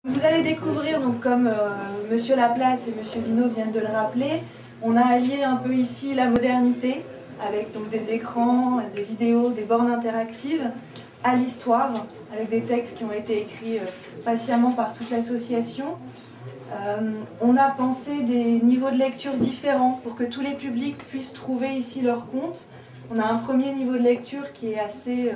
Vous allez découvrir, donc, comme Monsieur Laplace et Monsieur Vino viennent de le rappeler, on a allié un peu ici la modernité, avec donc des écrans, des vidéos, des bornes interactives, à l'histoire, avec des textes qui ont été écrits patiemment par toute l'association. On a pensé des niveaux de lecture différents pour que tous les publics puissent trouver ici leur compte. On a un premier niveau de lecture qui est assez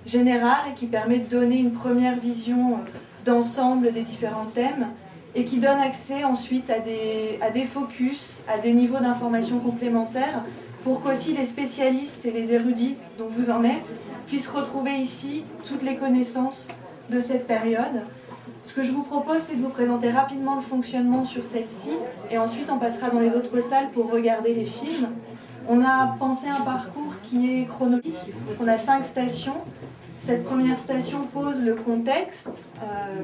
général et qui permet de donner une première vision d'ensemble des différents thèmes et qui donne accès ensuite à des focus, à des niveaux d'information complémentaires pour qu'aussi les spécialistes et les érudits dont vous en êtes puissent retrouver ici toutes les connaissances de cette période. Ce que je vous propose, c'est de vous présenter rapidement le fonctionnement sur celle-ci et ensuite on passera dans les autres salles pour regarder les films. On a pensé un parcours qui est chronologique. On a 5 stations. Cette première station pose le contexte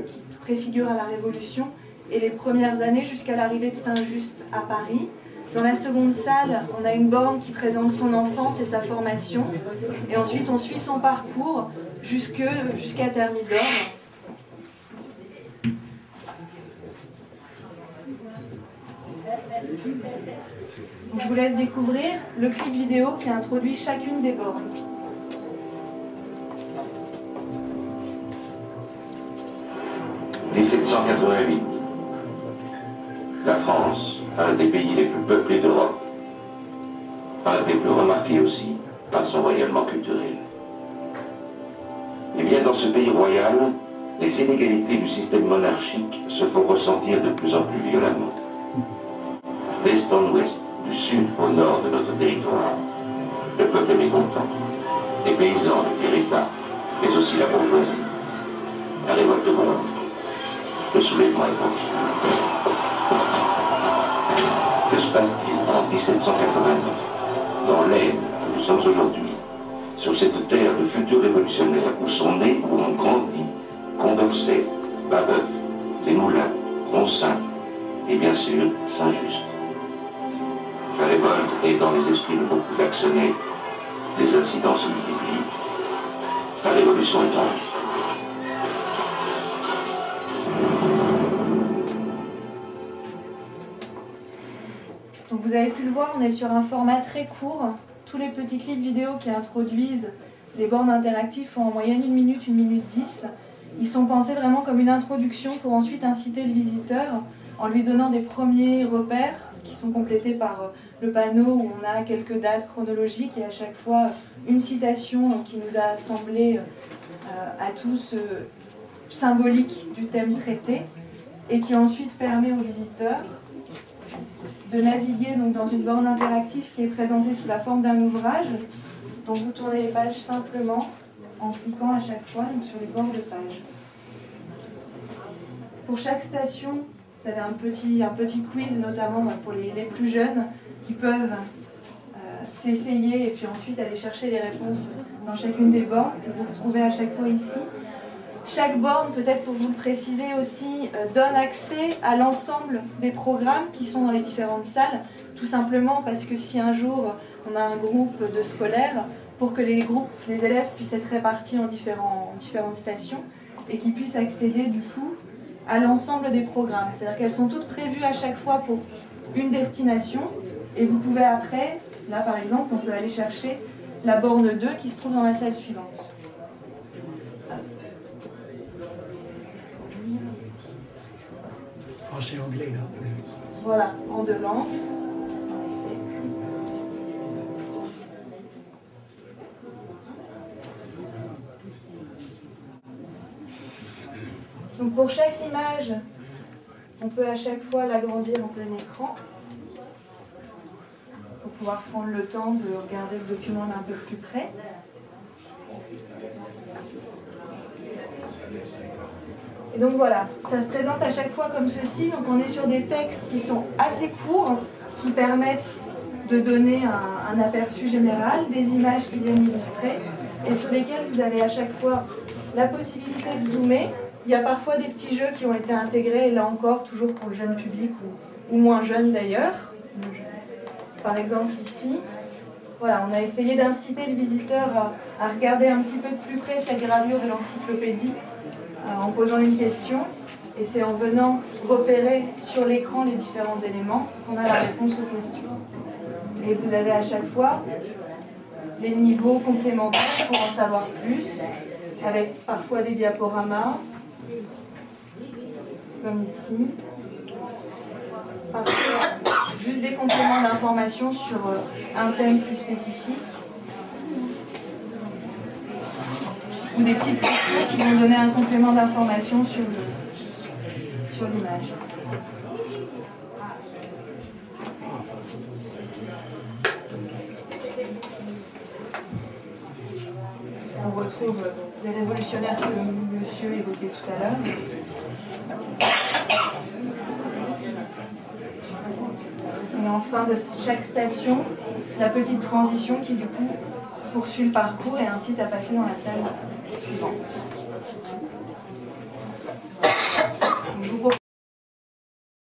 qui préfigure à la Révolution et les premières années jusqu'à l'arrivée de Saint-Just à Paris. Dans la seconde salle, on a une borne qui présente son enfance et sa formation. Et ensuite, on suit son parcours jusqu'à Thermidor. Donc, je vous laisse découvrir le clip vidéo qui introduit chacune des bornes. « 1788. La France, un des pays les plus peuplés d'Europe, un des plus remarqués aussi par son rayonnement culturel. Et bien dans ce pays royal, les inégalités du système monarchique se font ressentir de plus en plus violemment. D'est en ouest, du sud au nord de notre territoire, le peuple est mécontent. Les paysans, les territoires, mais aussi la bourgeoisie. La révolte gronde. Le soulèvement est proche. Que se passe-t-il en 1789, dans l'Aisne où nous sommes aujourd'hui, sur cette terre de futurs révolutionnaires où sont nés, où ont grandi Condorcet, Babeuf, Desmoulins, Ronsin et bien sûr Saint-Just. La révolte est dans les esprits de beaucoup d'Axonnais, des incidents se multiplient, la révolution est en vie. Donc vous avez pu le voir, on est sur un format très court. Tous les petits clips vidéo qui introduisent les bornes interactives font en moyenne 1 minute, 1 minute 10. Ils sont pensés vraiment comme une introduction pour ensuite inciter le visiteur en lui donnant des premiers repères qui sont complétés par le panneau où on a quelques dates chronologiques et à chaque fois une citation qui nous a semblé à tous symbolique du thème traité et qui ensuite permet aux visiteurs de naviguer donc, dans une borne interactive qui est présentée sous la forme d'un ouvrage dont vous tournez les pages simplement en cliquant à chaque fois donc, sur les bords de page. Pour chaque station, vous avez un petit quiz notamment pour les plus jeunes qui peuvent s'essayer et puis ensuite aller chercher les réponses dans chacune des bornes que vous retrouvez à chaque fois ici. Chaque borne, peut-être pour vous le préciser aussi, donne accès à l'ensemble des programmes qui sont dans les différentes salles, tout simplement parce que si un jour on a un groupe de scolaires, pour que les élèves puissent être répartis en différentes stations et qu'ils puissent accéder du coup à l'ensemble des programmes. C'est-à-dire qu'elles sont toutes prévues à chaque fois pour une destination et vous pouvez après, là par exemple, on peut aller chercher la borne 2 qui se trouve dans la salle suivante. Français-anglais, là. Voilà, en 2 langues. Donc pour chaque image, on peut à chaque fois l'agrandir en plein écran pour pouvoir prendre le temps de regarder le document d'un peu plus près. Et donc voilà, ça se présente à chaque fois comme ceci. Donc on est sur des textes qui sont assez courts, qui permettent de donner un aperçu général, des images qui viennent illustrer, et sur lesquelles vous avez à chaque fois la possibilité de zoomer. Il y a parfois des petits jeux qui ont été intégrés, et là encore, toujours pour le jeune public ou moins jeune d'ailleurs. Par exemple ici, voilà, on a essayé d'inciter le visiteur à regarder un petit peu de plus près cette gravure de l'encyclopédie en posant une question. Et c'est en venant repérer sur l'écran les différents éléments qu'on a la réponse aux questions. Et vous avez à chaque fois les niveaux complémentaires pour en savoir plus, avec parfois des diaporamas, comme ici. Parfois, juste des compléments d'information sur un thème plus spécifique. Ou des petites questions qui vont donner un complément d'information sur l'image. On retrouve les révolutionnaires que le monsieur évoquait tout à l'heure. Et en fin de chaque station, la petite transition qui du coup poursuit le parcours et incite à passer dans la salle suivante.